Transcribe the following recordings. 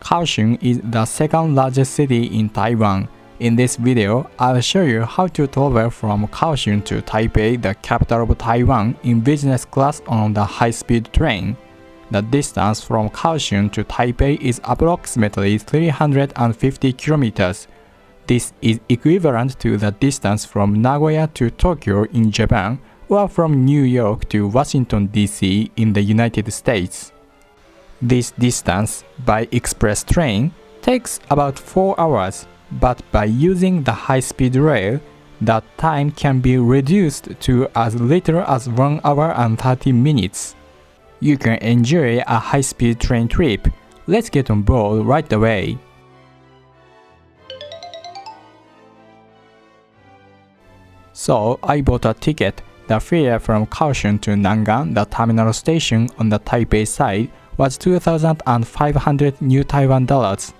Kaohsiung is the second largest city in Taiwan. In this video, I'll show you how to travel from Kaohsiung to Taipei, the capital of Taiwan, in business class on the high-speed train. The distance from Kaohsiung to Taipei is approximately 350 kilometers. This is equivalent to the distance from Nagoya to Tokyo in Japan or from New York to Washington, D.C. in the United States. This distance by express train takes about 4 hours, but by using the high-speed rail, that time can be reduced to as little as 1 hour and 30 minutes. You can enjoy a high-speed train trip. Let's get on board right away. So I bought a ticket. The fare from Kaohsiung to Nangan, the terminal station on the Taipei side, was 2,500 New Taiwan dollars.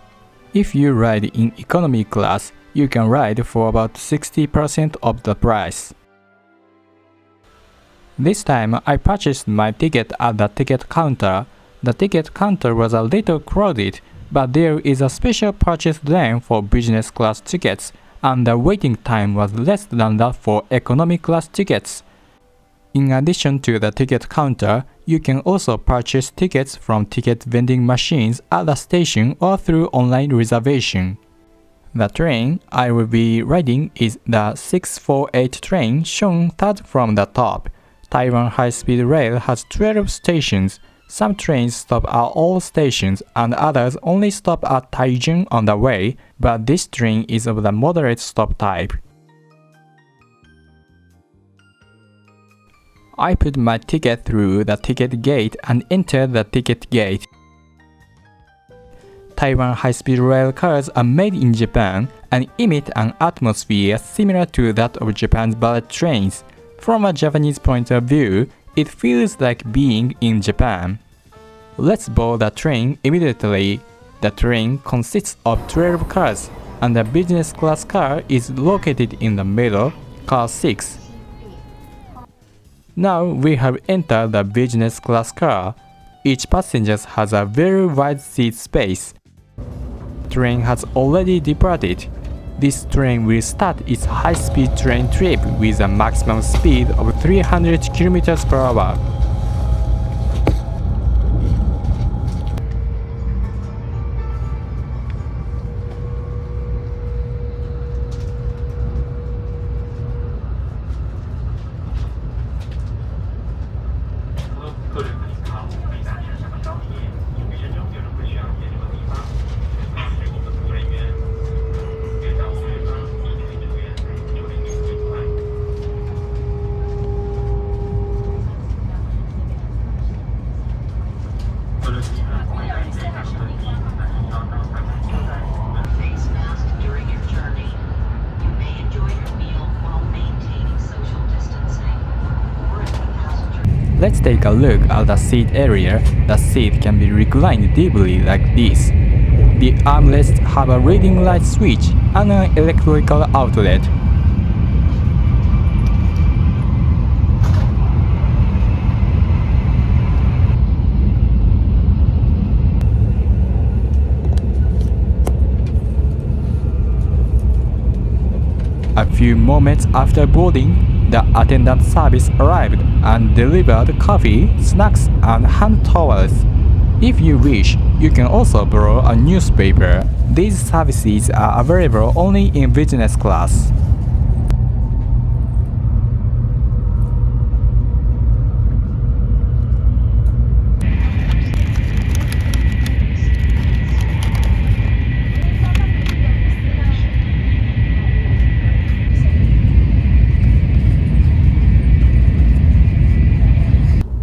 If you ride in economy class, you can ride for about 60% of the price. This time, I purchased my ticket at the ticket counter. The ticket counter was a little crowded, but there is a special purchase lane for business class tickets, and the waiting time was less than that for economy class tickets. In addition to the ticket counter, you can also purchase tickets from ticket vending machines at the station or through online reservation. The train I will be riding is the 648 train shown third from the top. Taiwan High-Speed Rail has 12 stations. Some trains stop at all stations and others only stop at Taichung on the way, but this train is of the moderate stop type. I put my ticket through the ticket gate and entered the ticket gate. Taiwan high-speed rail cars are made in Japan and emit an atmosphere similar to that of Japan's bullet trains. From a Japanese point of view, it feels like being in Japan. Let's board the train immediately. The train consists of 12 cars, and the business class car is located in the middle, car 6. Now we have entered the business class car. Each passenger has a very wide seat space. The train has already departed. This train will start its high-speed train trip with a maximum speed of 300 km per hour. Let's take a look at the seat area. The seat can be reclined deeply like this. The armrests have a reading light switch and an electrical outlet. A few moments after boarding, the attendant service arrived and delivered coffee, snacks, and hand towels. If you wish, you can also borrow a newspaper. These services are available only in business class.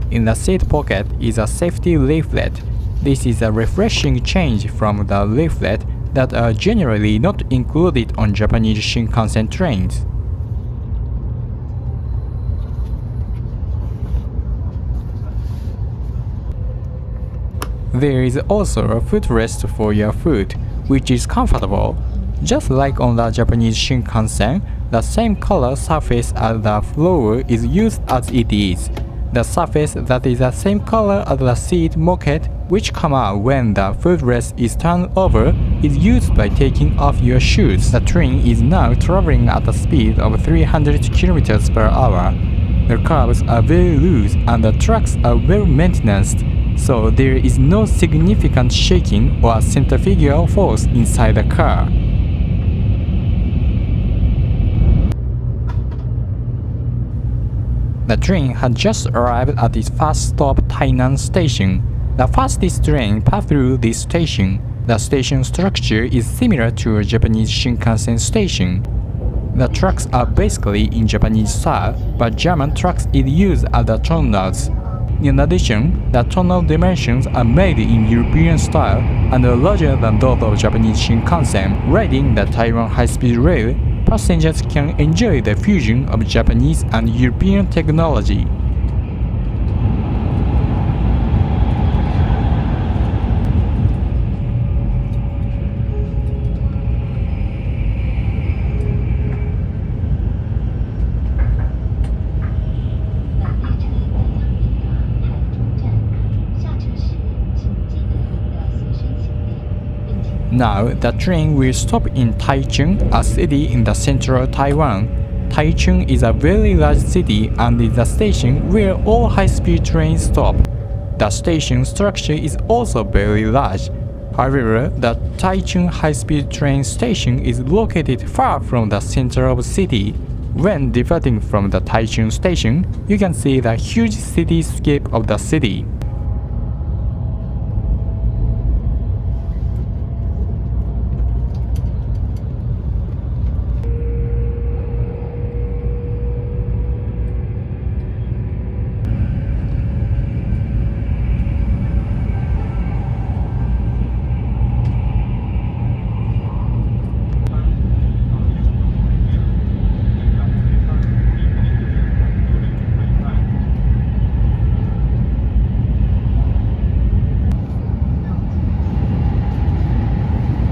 In the seat pocket is a safety leaflet. This is a refreshing change from the leaflet that are generally not included on Japanese Shinkansen trains. There is also a footrest for your foot, which is comfortable. Just like on the Japanese Shinkansen, the same color surface as the floor is used as it is. The surface that is the same color as the seat moquette, which come out when the footrest is turned over, is used by taking off your shoes. The train is now traveling at a speed of 300 km per hour. The curves are very loose and the tracks are well maintained, so there is no significant shaking or centrifugal force inside the car. The train had just arrived at its first stop, Tainan Station. The fastest train passed through this station. The station structure is similar to a Japanese Shinkansen station. The tracks are basically in Japanese style, but German tracks is used as the tunnels. In addition, the tunnel dimensions are made in European style and are larger than those of Japanese Shinkansen. Riding the Taiwan high-speed rail, passengers can enjoy the fusion of Japanese and European technology. Now, the train will stop in Taichung, a city in the central Taiwan. Taichung is a very large city and is the station where all high-speed trains stop. The station structure is also very large. However, the Taichung high-speed train station is located far from the center of the city. When departing from the Taichung station, you can see the huge cityscape of the city.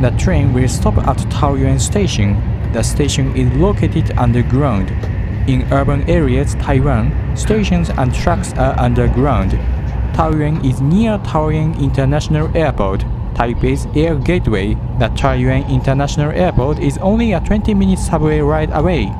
The train will stop at Taoyuan Station. The station is located underground. In urban areas, Taiwan, stations and tracks are underground. Taoyuan is near Taoyuan International Airport, Taipei's air gateway. The Taoyuan International Airport is only a 20-minute subway ride away.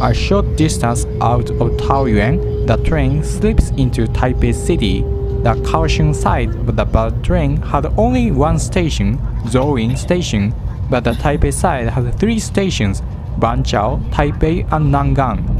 A short distance out of Taoyuan, the train slips into Taipei City. The Kaohsiung side of the bullet train had only one station, Zhouyin Station, but the Taipei side has three stations, Banqiao, Taipei, and Nangang.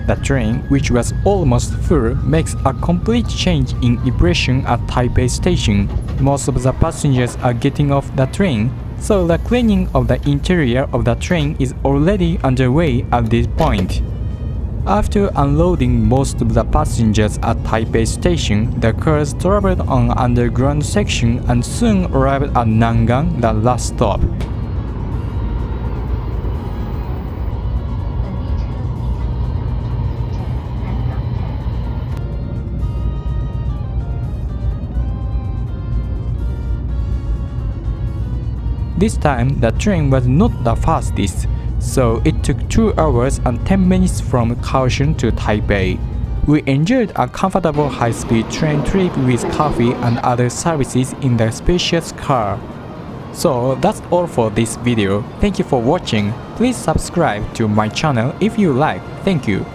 The train, which was almost full, makes a complete change in impression at Taipei Station. Most of the passengers are getting off the train, so the cleaning of the interior of the train is already underway at this point. After unloading most of the passengers at Taipei Station, the cars traveled on underground section and soon arrived at Nangang, the last stop. This time, the train was not the fastest, so it took 2 hours and 10 minutes from Kaohsiung to Taipei. We enjoyed a comfortable high-speed train trip with coffee and other services in the spacious car. So that's all for this video. Thank you for watching. Please subscribe to my channel if you like. Thank you.